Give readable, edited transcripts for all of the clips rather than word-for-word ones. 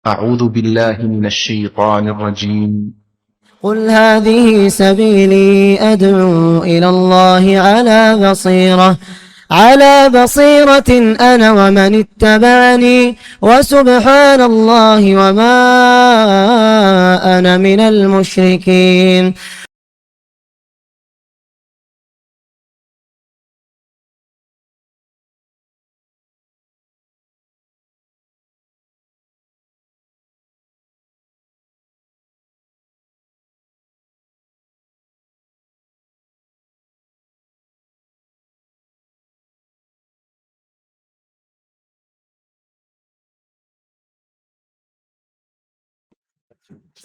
أعوذ بالله من الشيطان الرجيم. قل هذه سبيلي أدعو إلى الله على بصيرة أنا ومن اتبعني وسبحان الله وما أنا من المشركين.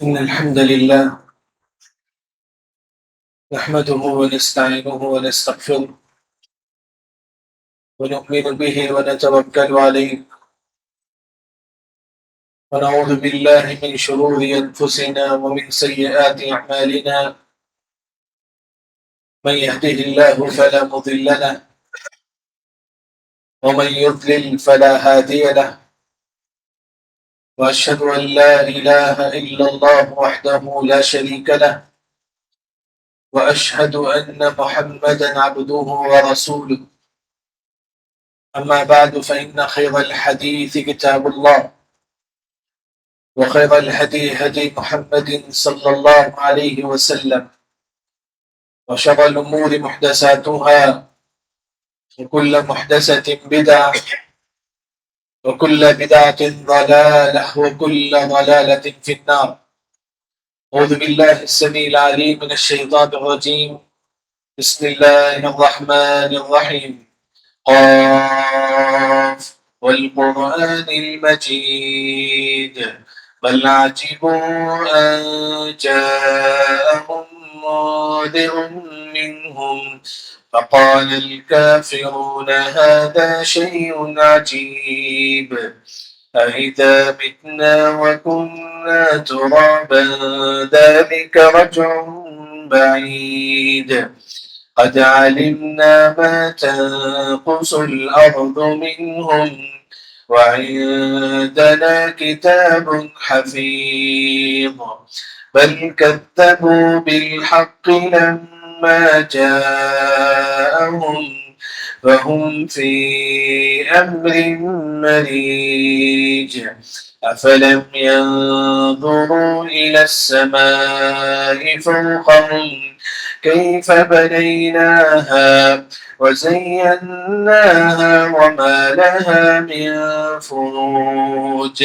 إن الحمد لله نحمده ونستعينه ونستغفره ونؤمن به ونتوكل عليه ونعوذ بالله من شرور أنفسنا ومن سيئات أعمالنا. من يهده الله فلا مضل له ومن يضلل فلا هادي له، وأشهد أن لا إله إلا الله وحده لا شريك له، وأشهد أن محمدا عبده ورسوله. أما بعد، فإن خير الحديث كتاب الله، وخير الهدي هدي محمد صلى الله عليه وسلم، وشر الأمور محدثاتها، وكل محدثة بدعة، وكل بدعة ضلالة، وكل ضلالة في النار. أعوذ بالله السميع العليم من الشيطان الرجيم. بسم الله الرحمن الرحيم. قاف والقرآن المجيد بل عجبوا أن جاءهم منذر منهم فقال الكافرون هذا شيء عجيب أإذا متنا وكنا ترابا ذلك رجع بعيد قد علمنا ما تنقص الأرض منهم وعندنا كتاب حفيظ بل كذبوا بالحق لما جاءهم فهم في أمر مريج أفلم ينظروا إلى السماء فوقهم كيف بنيناها وزيناها وما لها من فروج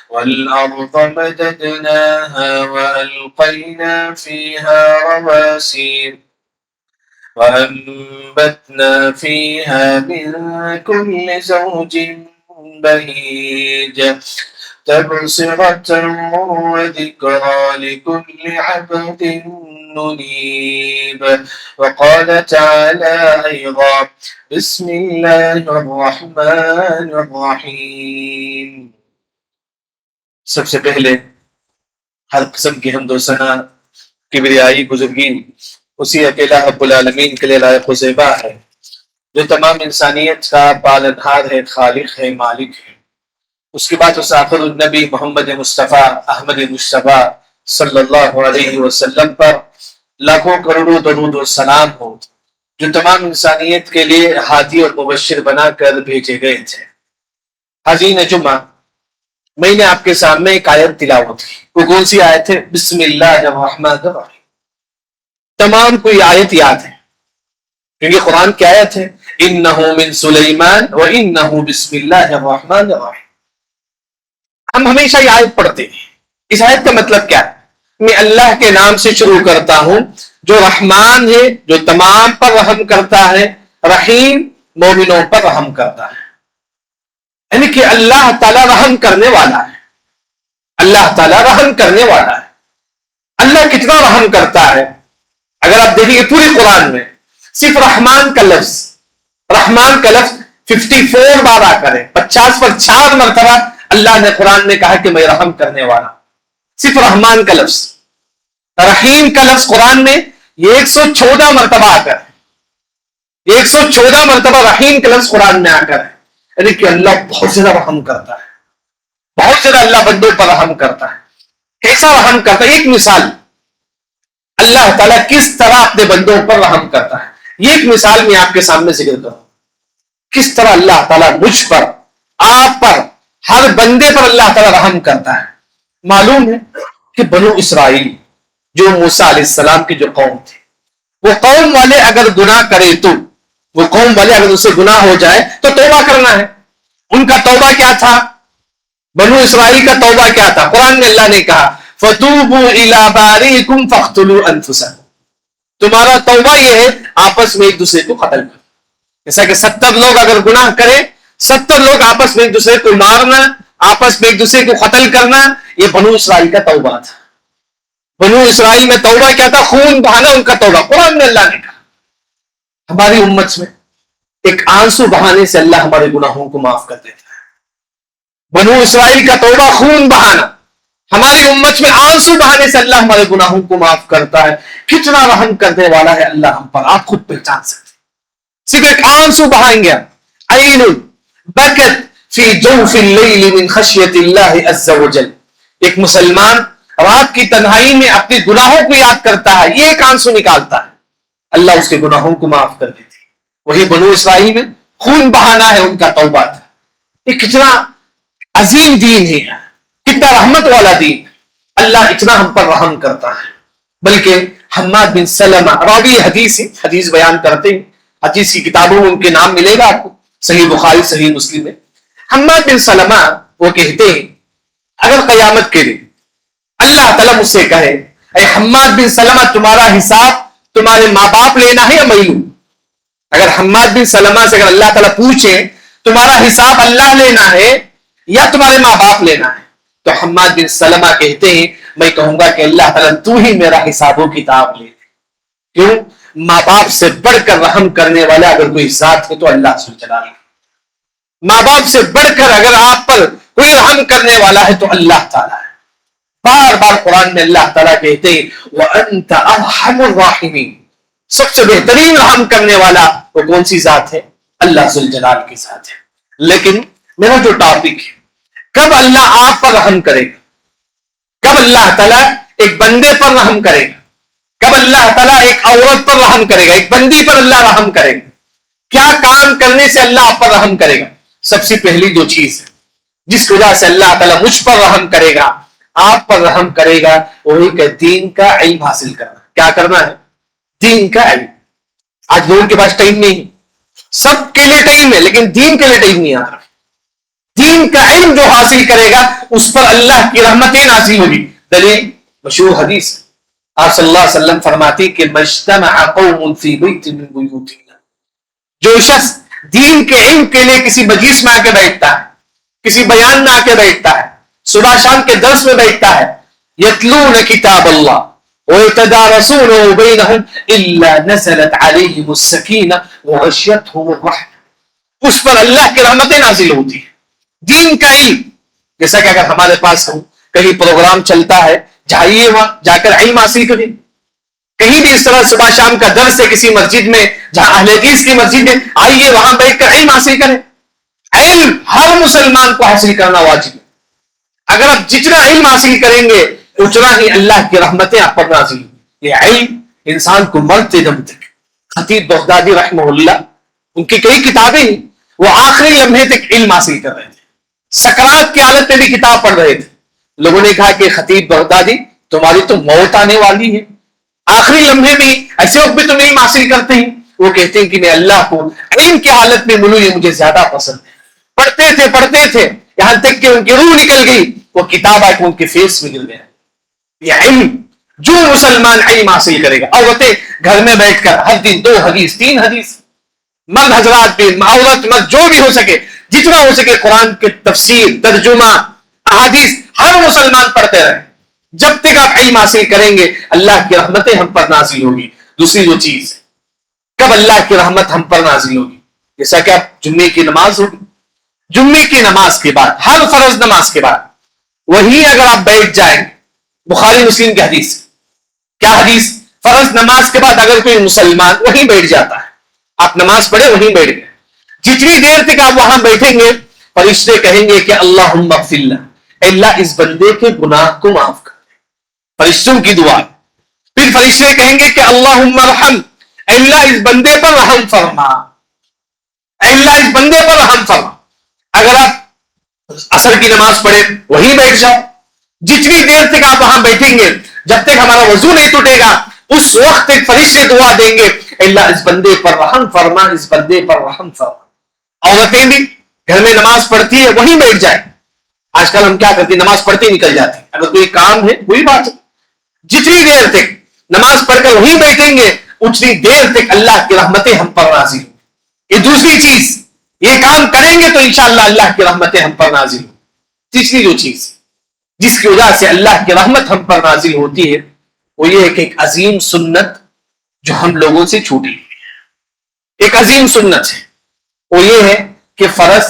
والأرض مددناها وألقينا فيها رواسي وأنبتنا فيها من كل زوج بهيج تبصرة وذكرى لكل عبد منيب. وقال تعالى أيضا بسم الله الرحمن الرحيم. سب سے پہلے ہر قسم کی حمد و ثنا کبریائی بزرگی اسی اکیلا رب العالمین کے لیے لائق و زیبا ہے جو تمام انسانیت کا پالنہار ہے، خالق ہے، مالک ہے۔ اس کے بعد اس آخر النبی محمد مصطفیٰ احمد مصطفیٰ صلی اللہ علیہ وسلم پر لاکھوں کروڑوں درود و سلام ہو، جو تمام انسانیت کے لیے ہادی اور مبشر بنا کر بھیجے گئے تھے۔ حاضرین جمعہ، میں نے آپ کے سامنے ایک آیت تلاوت کی۔ وہ کون سی آیت ہے؟ بسم اللہ الرحمن الرحیم۔ تمام کوئی آیت یاد ہے کیونکہ قرآن کی آیت ہے انہ من سلیمان و انہ بسم اللہ الرحمن الرحیم۔ ہم ہمیشہ یہ آیت پڑھتے ہیں۔ اس آیت کا مطلب کیا ہے؟ میں اللہ کے نام سے شروع کرتا ہوں جو رحمان ہے، جو تمام پر رحم کرتا ہے، رحیم مومنوں پر رحم کرتا ہے۔ یعنی کہ اللہ تعالیٰ رحم کرنے والا ہے، اللہ تعالیٰ رحم کرنے والا ہے۔ اللہ کتنا رحم کرتا ہے؟ اگر آپ دیکھیں گے پوری قرآن میں صرف رحمان کا لفظ 54 بار آ کر ہے، 50 پر 4 مرتبہ اللہ نے قرآن میں کہا کہ میں رحم کرنے والا۔ صرف رحمان کا لفظ۔ رحیم کا لفظ قرآن میں یہ 114 مرتبہ آ کر ہے، 114 مرتبہ رحیم کا لفظ قرآن میں آ کر ہے، یعنی کہ اللہ بہت زیادہ رحم کرتا ہے۔ بہت زیادہ اللہ بندوں پر رحم کرتا ہے. کیسا رحم کرتا ہے؟ ایک مثال اللہ تعالیٰ کس طرح اپنے بندوں پر رحم کرتا ہے, یہ ایک مثال میں آپ کے سامنے ذکر کروں. کس طرح اللہ تعالیٰ مجھ پر, آپ پر, ہر بندے پر اللہ تعالیٰ رحم کرتا ہے. معلوم ہے کہ بنو اسرائیل جو موسیٰ علیہ السلام کی جو قوم تھی, وہ قوم والے اگر گناہ کرے تو, وہ قوم والے اگر اسے گناہ ہو جائے تو توبہ کرنا ہے. ان کا توبہ کیا تھا؟ بنو اسرائیل کا توبہ کیا تھا؟ قرآن میں اللہ نے کہا فَتُوبُوا إِلَىٰ بَارِئِكُمْ فَاقْتُلُوا أَنفُسَكُمْ, تمہارا توبہ یہ ہے آپس میں ایک دوسرے کو قتل کرنا. جیسا کہ 70 لوگ اگر گناہ کرے, 70 لوگ آپس میں ایک دوسرے کو مارنا, آپس میں ایک دوسرے کو قتل کرنا, یہ بنو اسرائیل کا توبہ تھا. بنو اسرائیل میں توبہ کیا تھا؟ خون بہانا ان کا توبہ. قرآن میں اللہ نے کہا. ہماری امت میں ایک آنسو بہانے سے اللہ ہمارے گناہوں کو معاف کر دیتا ہے. بنو اسرائیل کا توبہ خون بہانا, ہماری امت میں آنسو بہانے سے اللہ ہمارے گناہوں کو معاف کرتا ہے. کتنا رحم کرنے والا ہے اللہ ہم پر, آپ خود پہچان سکتے. صرف ایک آنسو بہائیں گے, عین بکت فی جوف اللیل من خشیت اللہ عز وجل. ایک مسلمان رات کی تنہائی میں اپنے گناہوں کو یاد کرتا ہے, یہ ایک آنسو نکالتا ہے, اللہ اس کے گناہوں کو معاف کر دیتی. وہی بنو اسرائیل میں خون بہانا ہے ان کا توبہ تھا. یہ کتنا عظیم دین ہے, کتنا رحمت والا دین. اللہ اتنا ہم پر رحم کرتا ہے. بلکہ حماد بن سلمہ راوی حدیث بیان کرتے ہیں, حدیث کی کتابوں میں ان کے نام ملے گا آپ کو, صحیح بخاری, صحیح مسلم میں. حماد بن سلمہ وہ کہتے ہیں اگر قیامت کے دن اللہ تعالیٰ مجھ سے کہے اے حماد بن سلمہ تمہارا حساب تمہارے ماں باپ لینا ہے یا میں لوں, اگر حماد بن سلمہ سے اگر اللہ تعالیٰ پوچھے تمہارا حساب اللہ لینا ہے یا تمہارے ماں باپ لینا ہے, تو حماد بن سلمہ کہتے ہیں میں کہوں گا کہ اللہ تعالیٰ تو ہی میرا حساب و کتاب لے. کیوں؟ ماں باپ سے بڑھ کر رحم کرنے والا اگر کوئی ذات ہے تو اللہ سبحانہ وتعالی. ماں باپ سے بڑھ کر اگر آپ پر کوئی رحم کرنے والا ہے تو اللہ تعالیٰ ہے. بار بار قرآن میں اللہ تعالیٰ کہتے ہیں وَأَنْتَ أَرْحَمُ الرَّاحِمِينَ, سب سے بہترین رحم کرنے والا وہ کون سی ذات ہے؟ اللہ ذوالجلال کی ذات ہے. لیکن میرا جو ٹاپک ہے, کب اللہ آپ پر رحم کرے گا, کب اللہ تعالیٰ ایک بندے پر رحم کرے گا, کب اللہ تعالیٰ ایک عورت پر رحم کرے گا, ایک بندی پر اللہ رحم کرے گا, کیا کام کرنے سے اللہ آپ پر رحم کرے گا؟ سب سے پہلی جو چیز ہے جس وجہ سے اللہ تعالیٰ مجھ پر رحم کرے گا, آپ پر رحم کرے گا, وہی کہ دین کا علم حاصل کرنا. کیا کرنا ہے؟ دین کا علم. آج لوگوں کے پاس ٹائم نہیں, سب کے لیے ٹائم ہے لیکن دین کے لیے ٹائم نہیں آتا. دین کا علم جو حاصل کرے گا اس پر اللہ کی رحمتیں نازل ہوگی. دلیل مشہور حدیث, آپ صلی اللہ علیہ وسلم فرماتی کہ مجتمع قوم فی بیت من بیوت اللہ, جو شخص دین کے علم کے لیے کسی مجلس میں آ کے بیٹھتا ہے, کسی بیان میں آ کے بیٹھتا ہے, صبح شام کے درس میں بیٹھتا ہے, یتلون کتاب اللہ ویتدارسونه بینہم الا نزلت علیہم السکینہ وغشیتہم الرحمہ, اس پر اللہ کی رحمتیں نازل ہوتی ہیں. دین کا علم, جیسا کہ اگر ہمارے پاس کہیں پروگرام چلتا ہے جائیے وہاں جا کر علم حاصل کریں. کہیں بھی اس طرح صبح شام کا درس ہے کسی مسجد میں جہاں اہل حدیث کی مسجد ہے, آئیے وہاں بیٹھ کر علم حاصل کریں. علم ہر مسلمان کو حاصل کرنا واجب ہے. اگر آپ جتنا علم حاصل کریں گے اتنا ہی اللہ کی رحمتیں آپ پر نازل ہوں. یہ علم انسان کو مرتے دم تک, خطیب بغدادی رحمہ اللہ ان کی کئی کتابیں ہیں, وہ آخری لمحے تک علم حاصل کر رہے تھے, سکرات کی حالت میں بھی کتاب پڑھ رہے تھے. لوگوں نے کہا کہ خطیب بغدادی تمہاری تو موت آنے والی ہے, آخری لمحے میں ایسے وقت بھی تم علم حاصل کرتے ہیں. وہ کہتے ہیں کہ میں اللہ کو علم کی حالت میں ملوں, یہ مجھے زیادہ پسند ہے. پڑھتے تھے یہاں تک کہ ان کی روح نکل گئی, وہ کتاب آ کے ان کے فیس میں گر گیا. یہ علم جو مسلمان علم حاصل کرے گا, عورتیں گھر میں بیٹھ کر ہر دن 2 حدیث 3 حدیث, مرد حضرات بھی, عورت مرد جو بھی ہو سکے جتنا ہو سکے قرآن کے تفسیر ترجمہ احادیث ہر مسلمان پڑھتے رہے. جب تک آپ علم حاصل کریں گے اللہ کی رحمتیں ہم پر نازل ہوگی. دوسری جو چیز کب اللہ کی رحمت ہم پر نازل ہوگی, جیسا کہ آپ جمعے کی نماز ہوگی, جمعے کی نماز کے بعد, ہر فرض نماز کے بعد وہی اگر آپ بیٹھ جائیں, بخاری مسلم کی حدیث, کیا حدیث, فرض نماز کے بعد اگر کوئی مسلمان وہیں بیٹھ جاتا ہے, آپ نماز پڑھے وہیں بیٹھ گئے, جتنی دیر تک آپ وہاں بیٹھیں گے فرشتے کہیں گے کہ اللہم اغفر لہ, اے اللہ اس بندے کے گناہ کو معاف کر دے، فرشتوں کی دعا۔ پھر فرشتے کہیں گے کہ اللہم ارحم، اے اللہ اس بندے پر رحم فرما، اے اللہ اس بندے پر رحم فرما۔ اگر آپ عصر کی نماز پڑھیں وہیں بیٹھ جاؤ، جتنی دیر تک آپ وہاں بیٹھیں گے جب تک ہمارا وضو نہیں ٹوٹے گا اس وقت تک فرشتے دعا دیں گے اے اللہ اس بندے پر رحم فرما، اس بندے پر رحم فرما۔ عورتیں بھی گھر میں نماز پڑھتی ہے وہیں بیٹھ جائے۔ آج کل ہم کیا کرتے ہیں، نماز پڑھتے ہی نکل جاتے ہیں، اگر کوئی کام ہے کوئی بات ہے، جتنی دیر تک نماز پڑھ کر وہیں بیٹھیں گے اتنی دیر تک اللہ کی رحمتیں ہم پر نازل ہوں۔ یہ دوسری چیز، یہ کام کریں گے تو انشاءاللہ اللہ کی رحمتیں ہم پر نازل ہوں۔ تیسری جو چیز جس کی وجہ سے اللہ کی رحمت ہم پر نازل ہوتی ہے وہ یہ ہے کہ ایک عظیم سنت جو ہم لوگوں سے چھوٹی ہوئی ہے، ایک عظیم سنت ہے، وہ یہ ہے کہ فرض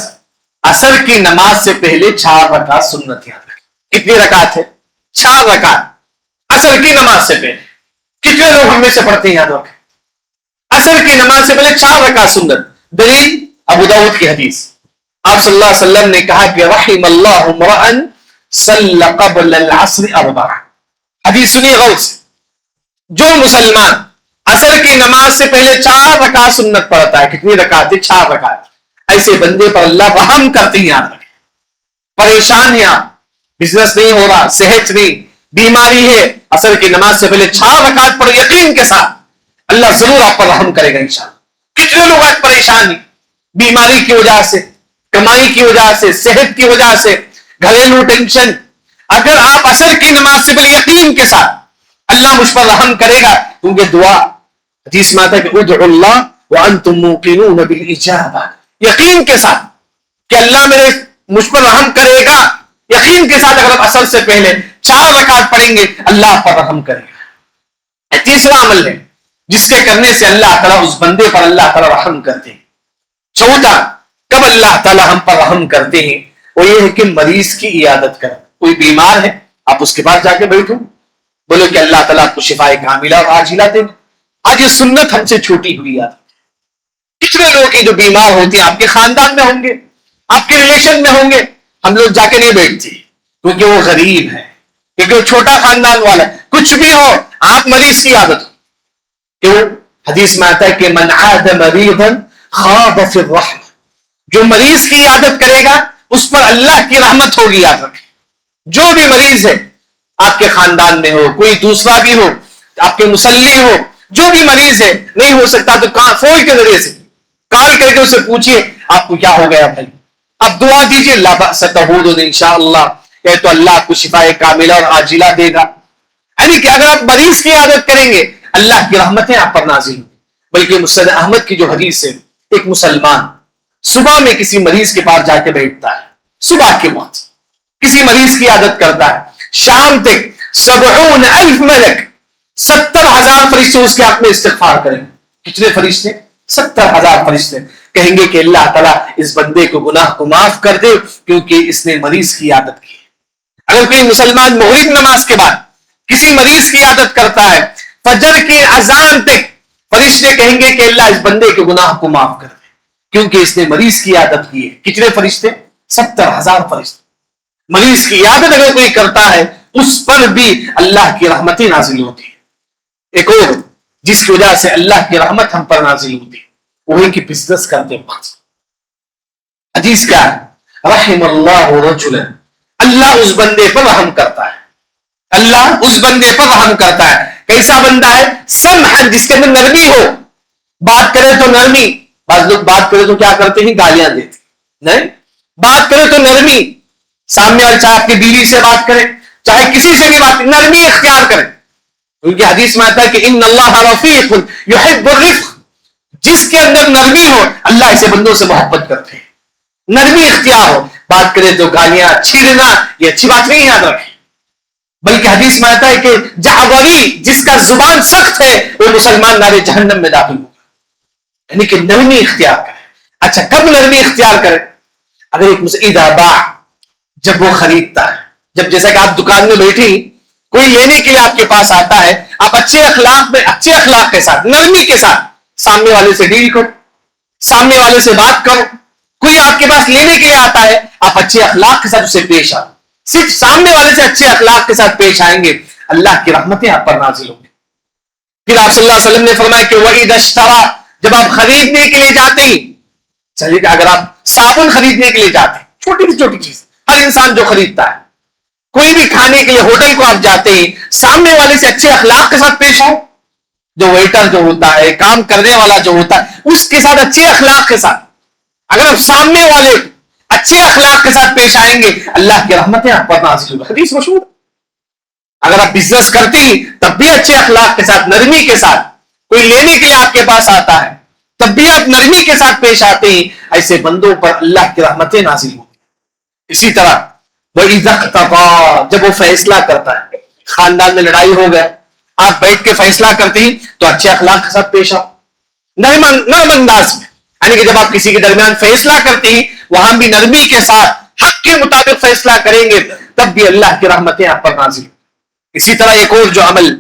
عصر کی نماز سے پہلے 4 رکعت سنت یاد رکھیں۔ کتنی رکعت ہے؟ 4 رکعت عصر کی نماز سے پہلے۔ کتنے لوگ ہم میں سے پڑھتے ہیں یاد رکھیں؟ عصر کی نماز سے پہلے 4 رکعت سنت۔ دلیل ابو داؤد کی حدیث، آپ صلی اللہ علیہ وسلم نے کہا کہ رحم اللہ امرأ صلی قبل العصر 4۔ حدیث سنیے غور سے، جو مسلمان عصر کی نماز سے پہلے 4 رکعت سنت پڑھتا ہے، کتنی رکعت ہے؟ 4 رکعت، ایسے بندے پر اللہ رحم کرتے ہیں۔ یاد رکھیں، پریشان ہیں آپ، بزنس نہیں ہو رہا، صحت نہیں، بیماری ہے، عصر کی نماز سے پہلے 4 رکعت پڑھو، یقین کے ساتھ اللہ ضرور آپ پر رحم کرے گا انشاءاللہ۔ کتنے لوگ آج پریشان ہیں بیماری کی وجہ سے، کمائی کی وجہ سے، صحت کی وجہ سے، گھریلو ٹینشن۔ اگر آپ عصر کی نماز سے پہلے یقین کے ساتھ اللہ مجھ پر رحم کرے گا، کیونکہ دعا حدیث میں آتا ہے کہ ادعوا اللہ وانتم موقنون بالاجابہ، یقین کے ساتھ کہ اللہ مجھ پر رحم کرے گا، یقین کے ساتھ اگر آپ عصر سے پہلے 4 رکعت پڑھیں گے اللہ پر رحم کرے گا۔ تیسرا عمل ہے جس کے کرنے سے اللہ تعالیٰ اس بندے پر اللہ تعالیٰ رحم کرتے ہیں۔ چوتھا کب اللہ تعالیٰ ہم پر رحم کرتے ہیں وہ یہ ہے کہ مریض کی عیادت کریں۔ کوئی بیمار ہے آپ اس کے پاس جا کے بیٹھو، بولو کہ اللہ تعالیٰ آپ کو شفائے کاملہ اور عاجلہ دے۔ آج یہ سنت ہم سے چھوٹی ہوئی ہے۔ کتنے لوگ ہیں جو بیمار ہوتے ہیں، آپ کے خاندان میں ہوں گے، آپ کے ریلیشن میں ہوں گے، ہم لوگ جا کے نہیں بیٹھتے کیونکہ وہ غریب ہے، کیونکہ وہ چھوٹا خاندان والا ہے۔ کچھ بھی ہو آپ مریض کی عادت ہو، کیوں؟ حدیث میں آتا ہے کہ من عاد مریضا خاض فی الرحمہ، جو مریض کی عادت کرے گا اس پر اللہ کی رحمت ہوگی۔ یاد رکھیں، جو بھی مریض ہے آپ کے خاندان میں ہو، کوئی دوسرا بھی ہو، آپ کے مصلی ہو، جو بھی مریض ہے، نہیں ہو سکتا تو فون کے ذریعے سے کال کر کے اسے پوچھئے آپ کو کیا ہو گیا بھائی، اب دعا دیجئے لا بأس تعود انشاءاللہ، کہ تو اللہ آپ کو شفائے کاملہ اور عاجلہ دے گا۔ یعنی کہ اگر آپ مریض کی عادت کریں گے اللہ کی رحمتیں آپ پر نازل ہوں۔ بلکہ مسند احمد کی جو حدیث ہے، ایک مسلمان صبح میں کسی مریض کے پاس جا کے بیٹھتا ہے، صبح کے وقت کسی مریض کی عادت کرتا ہے، شام تک 70,000 ملک، 70,000 فرشتے اس کے حق میں استغفار کریں گے۔ کتنے فرشتے؟ 70,000 فرشتے کہیں گے کہ اللہ تعالیٰ اس بندے کو گناہ کو معاف کر دے کیونکہ اس نے مریض کی عادت کی۔ اگر کوئی مسلمان مغرب نماز کے بعد کسی مریض کی عادت کرتا ہے، فجر کی اذان تک فرشتے کہیں گے کہ اللہ اس بندے کے گناہ کو معاف کر دے کیونکہ اس نے مریض کی عادت کی ہے۔ کتنے فرشتے؟ 70,000 فرشتے۔ مریض کی عادت اگر کوئی کرتا ہے اس پر بھی اللہ کی رحمتیں نازل ہوتی ہے۔ ایک اور جس کی وجہ سے اللہ کی رحمت ہم پر نازل ہوتی ہے وہ ہے کہ بزنس کرتے وقت حدیث کیا ہے؟ رحم اللہ رجلا، اللہ اس بندے پر رحم کرتا ہے، اللہ اس بندے پر رحم کرتا ہے۔ کیسا بندہ ہے؟ سمحا، جس کے اندر نرمی ہو، بات کرے تو نرمی۔ بعض لوگ بات کرے تو کیا کرتے ہیں؟ گالیاں دیتے، نہیں، بات کرے تو نرمی، سامنے والے چاہے آپ کی بیوی سے بات کرے چاہے کسی سے بھی بات کرے، نرمی اختیار کرے، کیونکہ حدیث میں آتا ہے کہ ان اللہ رفیق یحب الرفق، جس کے اندر نرمی ہو اللہ ایسے بندوں سے محبت کرتے ہیں۔ نرمی اختیار ہو، بات کرے تو گالیاں چھیڑنا یہ اچھی بات نہیں، یاد رکھیں۔ بلکہ حدیث میں آتا ہے کہ جعوری، جس کا زبان سخت ہے وہ مسلمان نارے جہنم میں داخل ہوگا۔ یعنی کہ نرمی اختیار کرے۔ اچھا کب نرمی اختیار کرے؟ اگر ایک اذا باع، جب وہ خریدتا ہے، جب جیسا کہ آپ دکان میں بیٹھی کوئی لینے کے لیے آپ کے پاس آتا ہے، آپ اچھے اخلاق کے ساتھ، نرمی کے ساتھ سامنے والے سے ڈیل کرو، سامنے والے سے بات کرو۔ کوئی آپ کے پاس لینے کے لیے آتا ہے، آپ اچھے اخلاق کے ساتھ اسے پیش آؤ۔ صرف سامنے والے سے اچھے اخلاق کے ساتھ پیش آئیں گے، اللہ کی رحمتیں آپ پر نازل ہوں گی۔ پھر آپ صلی اللہ علیہ وسلم نے فرمایا کہ وَإِذَا اشْتَرَىٰ، جب آپ خریدنے کے لیے جاتے ہیں، چلیے کہ اگر آپ صابن خریدنے کے لیے جاتے ہیں، چھوٹی سی چھوٹی چیز ہر انسان جو خریدتا ہے، کوئی بھی کھانے کے لیے ہوٹل کو آپ جاتے ہیں، سامنے والے سے اچھے اخلاق کے ساتھ پیش آؤ، جو ویٹر جو ہوتا ہے، کام کرنے والا جو ہوتا ہے، اس کے ساتھ اچھے اخلاق کے ساتھ اگر آپ سامنے والے اچھے اخلاق کے ساتھ پیش آئیں گے، اللہ کی رحمتیں آپ پر نازل ہوگی۔ حدیث مشہور۔ اگر آپ بزنس کرتے ہیں تب بھی اچھے اخلاق کے ساتھ، نرمی کے ساتھ، کوئی لینے کے لیے آپ کے پاس آتا ہے تب بھی آپ نرمی کے ساتھ پیش آتے ہیں، ایسے بندوں پر اللہ کی رحمتیں نازل ہوگی۔ اسی طرح وَإِذَا اقْتَضَىٰ، جب وہ فیصلہ کرتا ہے، خاندان میں لڑائی ہو گیا، آپ بیٹھ کے فیصلہ کرتے ہیں تو اچھے اخلاق کے ساتھ پیش آؤ، نرم انداز میں، یعنی کہ جب آپ کسی کے درمیان فیصلہ کرتے ہیں وہاں بھی نرمی کے ساتھ حق کے مطابق فیصلہ کریں گے، تب بھی اللہ کی رحمتیں آپ پر نازل۔ اسی طرح ایک اور جو عمل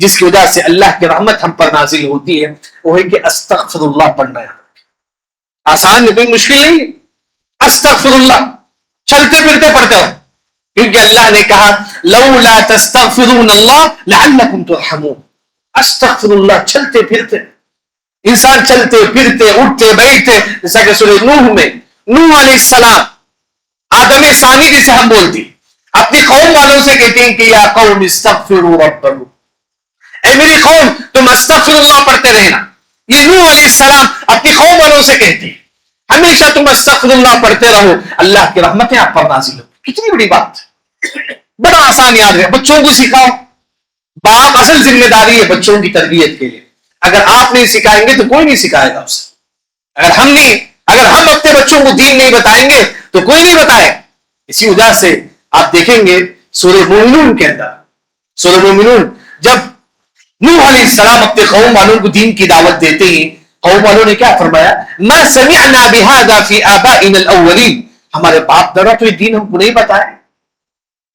جس کی وجہ سے اللہ کی رحمت ہم پر نازل ہوتی ہے وہ ہے کہ استغفر اللہ پڑھنا ہے۔ آسان ہے، کوئی مشکل نہیں، استغفر اللہ چلتے پھرتے پڑھتے ہو، کیونکہ اللہ نے کہا لولا تستغفرون اللہ لعلکم ترحمون۔ استغفر اللہ چلتے پھرتے، انسان چلتے پھرتے اٹھتے بیٹھتے، جیسا کہ سورہ نوح میں نوح علیہ السلام آدم ثانی جسے ہم بولتے ہیں، اپنی قوم والوں سے کہتے ہیں کہ یا قوم استغفروا ربکم، اے میری قوم تم استغفر اللہ پڑھتے رہنا۔ یہ نوح علیہ السلام اپنی قوم والوں سے کہتے ہیں ہمیشہ تم استغفر اللہ پڑھتے رہو، اللہ کی رحمتیں آپ پر نازل ہوں۔ کتنی بڑی بات، بڑا آسان یاد ہے، بچوں کو سکھاؤ۔ باپ اصل ذمہ داری ہے بچوں کی تربیت کے لیے، اگر آپ نہیں سکھائیں گے تو کوئی نہیں سکھائے گا اسے۔ اگر ہم اپنے بچوں کو دین نہیں بتائیں گے تو کوئی نہیں بتائے۔ اسی وجہ سے آپ دیکھیں گے سورہ مومنون کے اندر، سورہ مومنون جب نوح علیہ السلام اپنے قوم والوں کو دین کی دعوت دیتے ہیں، قوم والوں نے کیا فرمایا؟ ما سمعنا بهذا في آبائنا الاولین، ہمارے باپ دادا تو یہ دین ہم کو نہیں بتایا،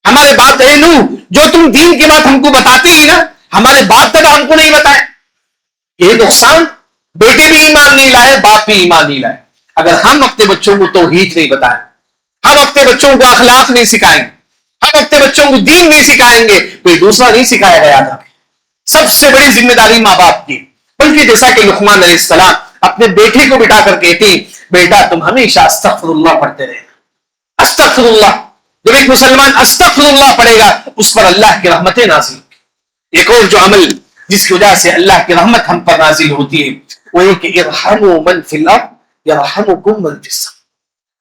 ہمارے باپ دادا نوح جو تم دین کی بات ہم کو بتاتے ہی نا، ہمارے باپ دادا ہم کو نہیں بتائے۔ یہ نقصان، بیٹے بھی ایمان نہیں لائے، باپ بھی ایمان نہیں لائے۔ اگر ہم اپنے بچوں کو توحید نہیں بتائیں، ہم اپنے بچوں کو اخلاق نہیں سکھائیں گے، ہم اپنے بچوں کو دین نہیں سکھائیں گے، کوئی دوسرا نہیں سکھایا گیا تھا۔ سب سے بڑی ذمہ داری ماں باپ کی، بلکہ جیسا کہ لقمان علیہ السلام اپنے بیٹے کو بٹھا کر کہتے ہیں بیٹا تم ہمیشہ استغفر اللہ پڑھتے رہنا، استغفر اللہ۔ جب ایک مسلمان استغفر اللہ پڑھے گا اس پر اللہ کی رحمتیں نازل ہوگی۔ ایک اور جو عمل جس کی وجہ سے اللہ کی رحمت ہم پر نازل ہوتی ہے وہ یہ کہ ارحموا من فی الارض یرحمکم من فی السماء،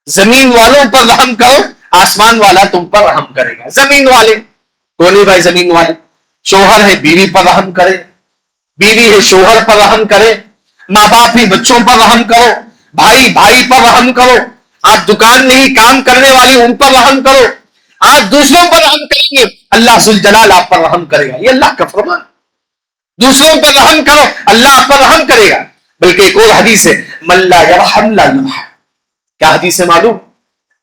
زمین والوں پر رحم کرو، آسمان والا تم پر رحم کرے گا۔ زمین والے کون بھائی؟ زمین والے شوہر ہے بیوی پر رحم کرے، بیوی ہے شوہر پر رحم کرے، ماں باپ ہی بچوں پر رحم کرو، بھائی بھائی پر رحم کرو، آپ دکان میں ہی کام کرنے والی ان پر رحم کرو، آپ دوسروں پر رحم کریں گے اللہ ذوالجلال آپ پر رحم کرے گا۔ یہ اللہ کا فرمان، دوسروں پر رحم کرو اللہ آپ پر رحم کرے گا۔ بلکہ ایک اور حدیث ہے من لا یرحم لا یرحم، کیا حدیث ہے معلوم؟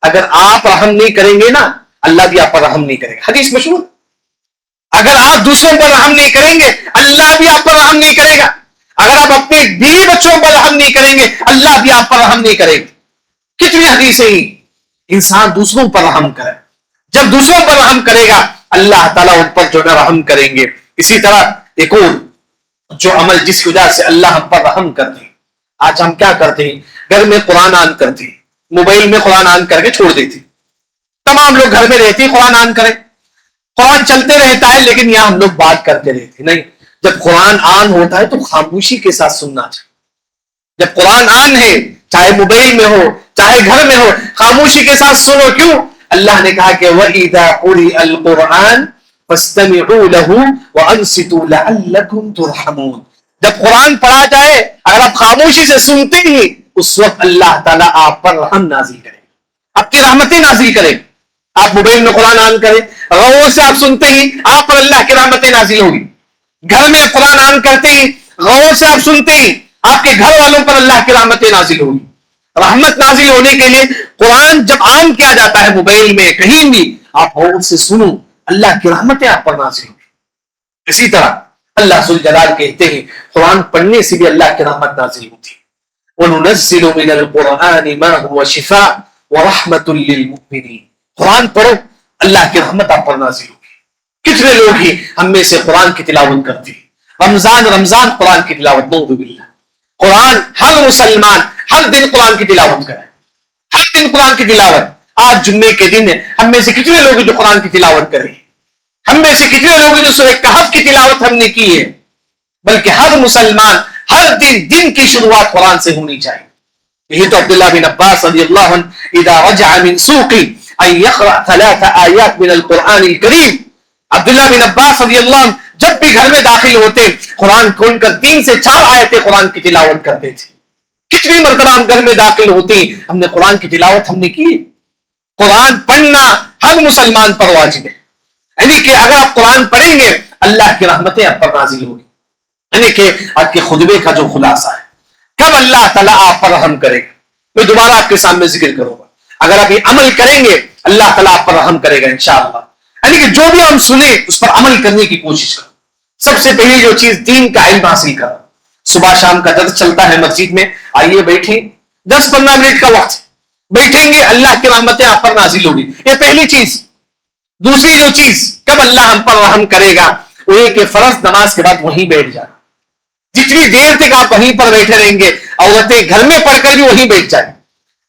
اگر آپ رحم نہیں کریں گے نا اللہ بھی آپ پر رحم نہیں کرے گا۔ حدیث مشہور، اگر آپ دوسروں پر رحم نہیں کریں گے اللہ بھی آپ پر رحم نہیں کرے گا، اگر آپ اپنے بیوی بچوں پر رحم نہیں کریں گے اللہ بھی آپ پر رحم نہیں کرے گا۔ کتنی حدیثیں ہی انسان دوسروں پر رحم کرے، جب دوسروں پر رحم کرے گا اللہ تعالیٰ ان پر جو ہے رحم کریں گے۔ اسی طرح ایک اور جو عمل جس کی وجہ سے اللہ ہم پر رحم کرتے ہیں، آج ہم کیا کرتے ہیں؟ گھر میں قرآن آن کرتے ہیں، موبائل میں قرآن آن کر کے چھوڑ دیتے ہیں۔ تمام لوگ گھر میں رہتے ہیں قرآن آن کریں، قرآن چلتے رہتا ہے لیکن یہاں ہم لوگ بات کرتے رہتے ہیں۔ نہیں، جب قرآن آن ہوتا ہے تو خاموشی کے ساتھ سننا چاہیے۔ جب قرآن آن ہے چاہے موبائل میں ہو چاہے گھر میں ہو، خاموشی کے ساتھ سنو۔ کیوں؟ اللہ نے کہا کہ وَإِذَا قُرِئَ الْقُرْآنُ فَاسْتَمِعُوا لَهُ وَأَنصِتُوا لَعَلَّكُمْ تُرْحَمُونَ، جب قرآن پڑھا جائے اگر آپ خاموشی سے سنتے ہی اس وقت اللہ تعالیٰ آپ پر رحم نازل کرے، آپ کی رحمتیں نازل کرے۔ آپ موبائل میں قرآن آن کریں، غور سے آپ سنتے ہی آپ پر اللہ کی رحمتیں نازل ہوگی۔ گھر میں قرآن آن کرتے ہی غور سے آپ سنتے ہی آپ کے گھر والوں پر اللہ کی رحمتیں نازل ہوگی۔ رحمت نازل ہونے کے لیے قرآن جب عام کیا جاتا ہے موبائل میں کہیں بھی آپ غور سے سنو، اللہ کی رحمتیں آپ پر نازل ہوگی۔ اسی طرح اللہ ذوالجلال کہتے ہیں قرآن پڑھنے سے بھی اللہ کی رحمت نازل ہوتی ہے۔ وَنُنَزِّلُ مِنَ الْقُرْآنِ مَا هُوَ شِفَاءٌ وَرَحْمَةٌ لِّلْمُؤْمِنِينَ، قرآن پڑھو اللہ کی رحمت آپ پر نازل ہوگی. کتنے لوگ ہی ہم میں سے قرآن کی تلاوت کرتے ہیں, رمضان قرآن کی تلاوت, نعوذ باللہ. قرآن ہر مسلمان ہر دن قرآن کی تلاوت کرے, ہر دن قرآن کی تلاوت. آج جمعے کے دن ہم میں سے کتنے لوگ جو قرآن کی تلاوت کریں, ہم میں سے کتنے لوگ جو سورہ کہف کی تلاوت ہم نے کی ہے. بلکہ ہر مسلمان ہر دن کی شروعات قرآن سے ہونی چاہیے. یہی تو عبداللہ بن عباس رضی اللہ عنہ اذا رجع من سوقی ان يقرأ 3 آیات من القرآن الکریم, عبداللہ بن عباس رضی اللہ عنہ جب بھی گھر میں داخل ہوتے قرآن کھول کر 3 سے 4 آیتیں قرآن کی تلاوت کرتے تھے. کتنی مرتبہ ہم گھر میں داخل ہوتے ہم نے قرآن کی تلاوت ہم نے کی. قرآن پڑھنا ہر مسلمان پر واجب ہے. یعنی کہ اگر آپ قرآن پڑھیں گے اللہ کی رحمتیں آپ پر نازل ہوگی. یعنی کہ آپ کے خطبے کا جو خلاصہ ہے, کب اللہ تعالیٰ آپ پر رحم کرے گا, میں دوبارہ آپ کے سامنے ذکر کروں گا. اگر آپ یہ عمل کریں گے اللہ تعالیٰ آپ پر رحم کرے گا انشاءاللہ. یعنی کہ جو بھی ہم سنیں اس پر عمل کرنے کی کوشش کریں. سب سے پہلی جو چیز دین کا علم حاصل کرنا. صبح شام کا درس چلتا ہے مسجد میں, آئیے بیٹھیں, 10-15 منٹ کا وقت بیٹھیں گے, اللہ کی رحمتیں آپ پر نازل ہوگی. یہ پہلی چیز. دوسری جو چیز کب اللہ ہم پر رحم کرے گا وہ یہ کہ فرض نماز کے بعد وہیں بیٹھ جانا. جتنی دیر تک آپ وہیں پر بیٹھے رہیں گے, عورتیں گھر میں پڑھ کر بھی وہیں بیٹھ جائیں,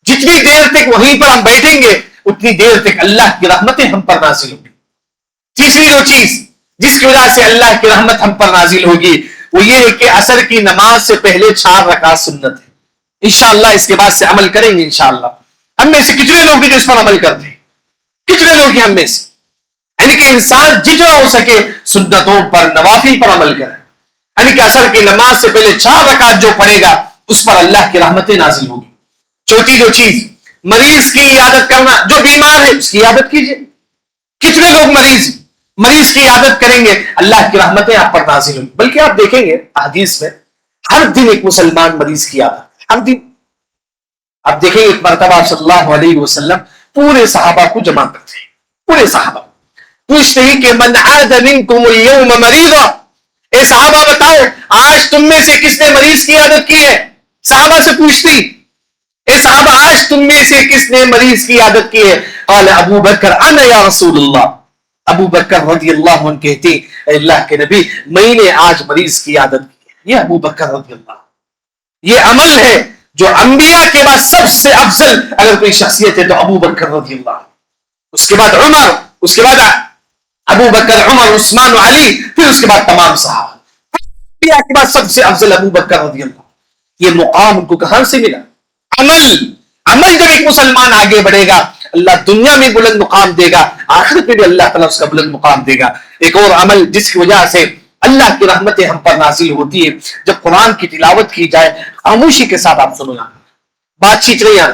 جتنی دیر تک وہیں پر ہم بیٹھیں گے اتنی دیر تک اللہ کی رحمتیں ہم پر نازل ہوگی. تیسری جو چیز جس کی وجہ سے اللہ کی رحمت ہم پر نازل ہوگی وہ یہ ہے کہ عصر کی نماز سے پہلے 4 رکعت سنت ہے. انشاءاللہ اس کے بعد سے عمل کریں گے انشاءاللہ. ہم میں سے کتنے لوگ ہیں جو اس پر عمل کرتے ہیں, کتنے لوگ ہیں ہم میں سے. یعنی کہ انسان جتنا ہو سکے سنتوں پر نوافل پر عمل کرے. یعنی کہ عصر کی نماز سے پہلے 4 رکعت جو پڑھے گا اس پر اللہ کی رحمتیں نازل ہوگی. چوتھی جو چیز مریض کی عیادت کرنا. جو بیمار ہے اس کی عیادت کیجیے. کتنے لوگ مریض کی عیادت کریں گے اللہ کی رحمتیں آپ پر نازل ہوگی. بلکہ آپ دیکھیں گے حدیث میں ہر دن ایک مسلمان مریض کی عیادت, ہر دن. آپ دیکھیں گے ایک مرتبہ صلی اللہ علیہ وسلم پورے صحابہ کو جمع کرتے ہیں. پورے صحابہ پوچھتے ہیں کہ من عاد منکم اليوم مریضا, اے صحابہ بتاؤ آج تم میں سے کس نے مریض کی عیادت کی ہے. صحابہ سے پوچھتی, اے صحابہ آج تم میں سے کس نے مریض کی عیادت کی ہے. قال ابو بکر انا یا رسول اللہ. ابو بکر رضی اللہ عنہ کہتے اے اللہ کے نبی میں نے آج مریض کی عیادت کی ہے. یہ ابو بکر رضی اللہ, یہ عمل ہے جو انبیاء کے بعد سب سے افضل اگر کوئی شخصیت ہے تو ابو بکر رضی اللہ. اس کے بعد عمر, اس کے بعد ابو بکر, عمر, عثمان و علی, پھر اس کے بعد تمام صحابہ. انبیاء کے بعد سب سے افضل ابو بکر رضی اللہ. یہ مقام ان کو کہاں سے ملا؟ عمل جب ایک مسلمان آگے بڑھے گا اللہ دنیا میں بلند مقام دے گا, آخرت میں بھی اللہ تعالیٰ اس کا بلند مقام دے گا. ایک اور عمل جس کی وجہ سے اللہ کی رحمتیں ہم پر نازل ہوتی ہے, جب قرآن کی تلاوت کی جائے خاموشی کے ساتھ آپ سنو, بات چیت نہیں آنا.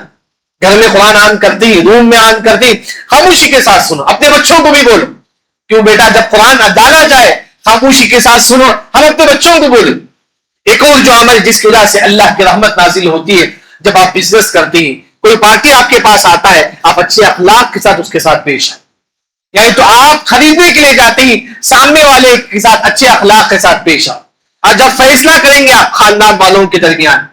گھر میں قرآن آن کرتی, روم میں آن کرتی, خاموشی کے ساتھ سنو. اپنے بچوں کو بھی بولو, کیوں بیٹا جب قرآن ڈالا جائے خاموشی کے ساتھ سنو. ہم اپنے بچوں کو بولیں. ایک اور جو عمل جس کی وجہ سے اللہ کی رحمت نازل ہوتی ہے, جب آپ بزنس کرتی ہیں, کوئی پارٹی آپ کے پاس آتا ہے, آپ اچھے اخلاق کے ساتھ اس کے ساتھ پیش آئیں. یعنی تو آپ خریدنے کے لیے جاتے ہیں, سامنے والے کے ساتھ اچھے اخلاق کے ساتھ پیش آؤ. اور جب فیصلہ کریں گے آپ خاندان والوں کے درمیان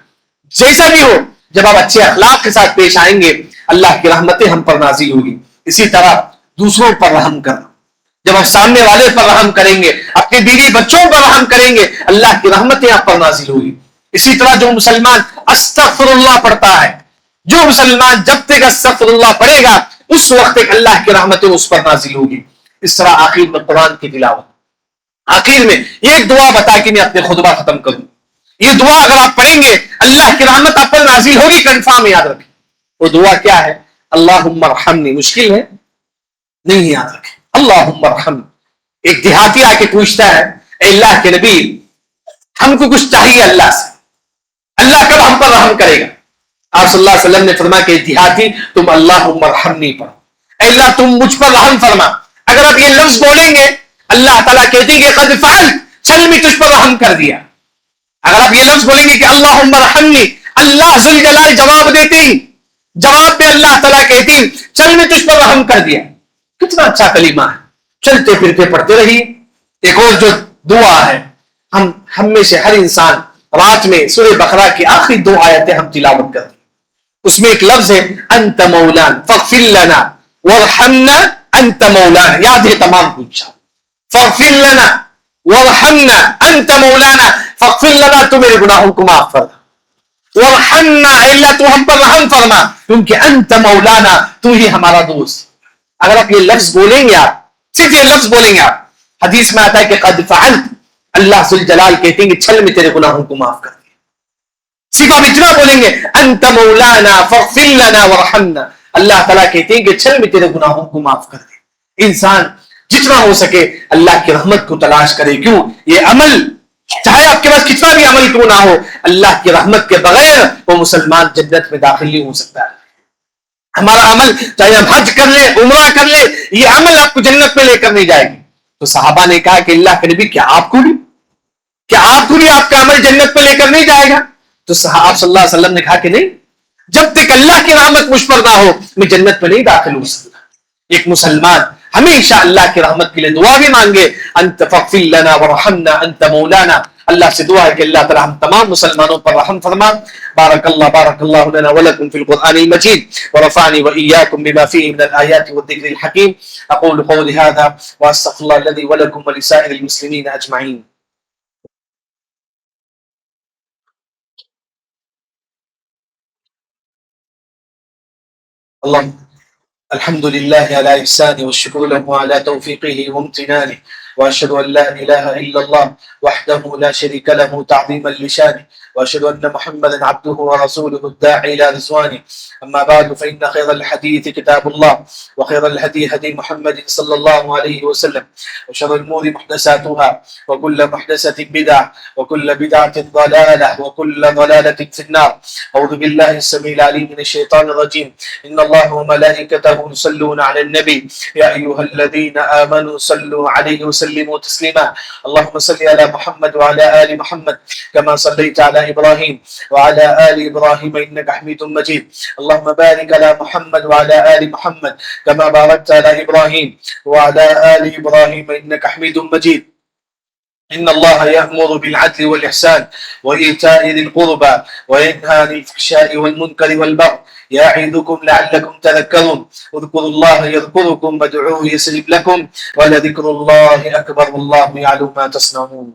جیسا بھی ہو, جب آپ اچھے اخلاق کے ساتھ پیش آئیں گے اللہ کی رحمتیں ہم پر نازل ہوگی. اسی طرح دوسروں پر رحم کرنا, جب آپ سامنے والے پر رحم کریں گے, اپنے بیوی بچوں پر رحم کریں گے اللہ کی رحمتیں آپ پر نازل ہوگی. اسی طرح جو مسلمان استغفر اللہ پڑھتا ہے, جو مسلمان جب تک استغفر اللہ پڑھے گا اس وقت تک اللہ کی رحمتیں اس پر نازل ہوگی. اس طرح آخر میں قرآن کی تلاوت, آخر میں ایک دعا بتا کے میں اپنے خطبہ ختم کروں. یہ دعا اگر آپ پڑھیں گے اللہ کی رحمت آپ پر نازل ہوگی, کنفرم یاد رکھیں. وہ دعا کیا ہے؟ اللہم ارحمنی. مشکل ہے نہیں, یاد رکھیں اللہم ارحمنی. ایک دیہاتی آ کے پوچھتا ہے اے اللہ کے نبی ہم کو کچھ چاہیے اللہ سے, اللہ کب ہم پر رحم کرے گا؟ آپ صلی اللہ علیہ وسلم نے فرمایا کہ دیہاتی تم اللہم ارحمنی پڑھو, اے اللہ تم مجھ پر رحم فرما. اگر آپ یہ لفظ بولیں گے اللہ تعالیٰ کہتے ہیں کہ قد فعلت, چل میں تجھ پر رحم کر دیا. اگر آپ یہ لفظ بولیں گے کہ اللہم ارحمنی, اللہ ذوالجلال جواب دیتے ہیں, جواب میں اللہ تعالیٰ کہتے ہیں چل میں تجھ پر رحم کر دیا. کتنا اچھا کلمہ ہے, چلتے پھرتے پڑھتے رہیے. ایک اور جو دعا ہے, ہم میں سے ہر انسان رات میں سورہ بقرہ کی آخری 2 آیتیں ہم تلاوت کرتے ہیں. اس میں ایک لفظ ہے انت مولان فاغفر لنا وارحمنا انت مولانا، یاد ہے تمام کچھ. فاغفر لنا وارحمنا انت مولانا، فاغفر لنا، تو میرے گناہوں کو معاف فرما، وارحمنا، اللہ تو ہم پر رحم فرما، کیونکہ انت مولانا، تو ہی ہمارا دوست. اگر آپ یہ لفظ بولیں گے، آپ صرف یہ لفظ بولیں گے، آپ حدیث میں آتا ہے کہ قد فعلت، اللہ ذوالجلال کہتے ہیں کہ چل میں تیرے گناہوں کو معاف کر دیا. صرف آپ اتنا بولیں گے انت مولانا فاغفر لنا وارحمنا، اللہ تعالیٰ کہتے ہیں کہ چل میں تیرے گناہوں کو معاف کر دے. انسان جتنا ہو سکے اللہ کی رحمت کو تلاش کرے. کیوں؟ یہ عمل چاہے آپ کے پاس کتنا بھی عمل کیوں نہ ہو، اللہ کی رحمت کے بغیر وہ مسلمان جنت میں داخل نہیں ہو سکتا ہے. ہمارا عمل چاہے ہم حج کر لیں، عمرہ کر لیں، یہ عمل آپ کو جنت میں لے کر نہیں جائے گی. تو صحابہ نے کہا کہ اللہ کے نبی کیا آپ کو بھی آپ کا عمل جنت میں لے کر نہیں جائے گا؟ تو صحابہ صلی اللہ علیہ وسلم نے کہا کہ نہیں، جب تک اللہ کی رحمت مجھ پر نہ ہو میں جنت میں نہیں داخل ہو سکتا. ایک مسلمان ہمیشہ اللہ کی رحمت کے لیے دعا بھی مانگے، انت فاغفر لنا ورحمنا انت مولانا. اللہ سے دعا ہے کہ اللہ تعالی ہم تمام مسلمانوں پر رحم فرما. بارک اللہ لنا ولکم فی القرآن المجید ورفعنی وإیاکم بما فیہ من الآیات والذکر الحکیم. اقول قولی هذا واستغفر اللہ الذی ولکم ولسائر المسلمین اجمعین. اللهم الحمد لله على إحسانه والشكر له على توفيقه وامتنانه، وأشهد أن لا إله إلا الله وحده لا شريك له تعظيما لشانه، وأشهد أن محمدا عبده ورسوله الداعي إلى رضوانه. أما بعد، فإن خير الحديث كتاب الله، وخير الهدي هدي محمد صلى الله عليه وسلم، وشر الأمور محدثاتها، وكل محدثة بدعة، وكل بدعة ضلالة، وكل ضلالة في النار. أعوذ بالله السميع العليم من الشيطان الرجيم. إن الله وملائكته يصلون على النبي يا أيها الذين آمنوا صلوا عليه وسلموا تسليما. اللهم صل على محمد وعلى آل محمد كما صليت على إبراهيم وعلى آل إبراهيم إنك حميد مجيد. اللهم بارك على محمد وعلى آل محمد كما باركت على إبراهيم وعلى آل إبراهيم إنك حميد مجيد. إن الله يأمر بالعدل والإحسان وإيتاء ذي القربى وينهى عن الفحشاء والمنكر والبغي يعظكم لعلكم تذكرون. اذكروا الله يذكركم وادعوه يستجب لكم ولذكر الله أكبر والله يعلم ما تصنعون.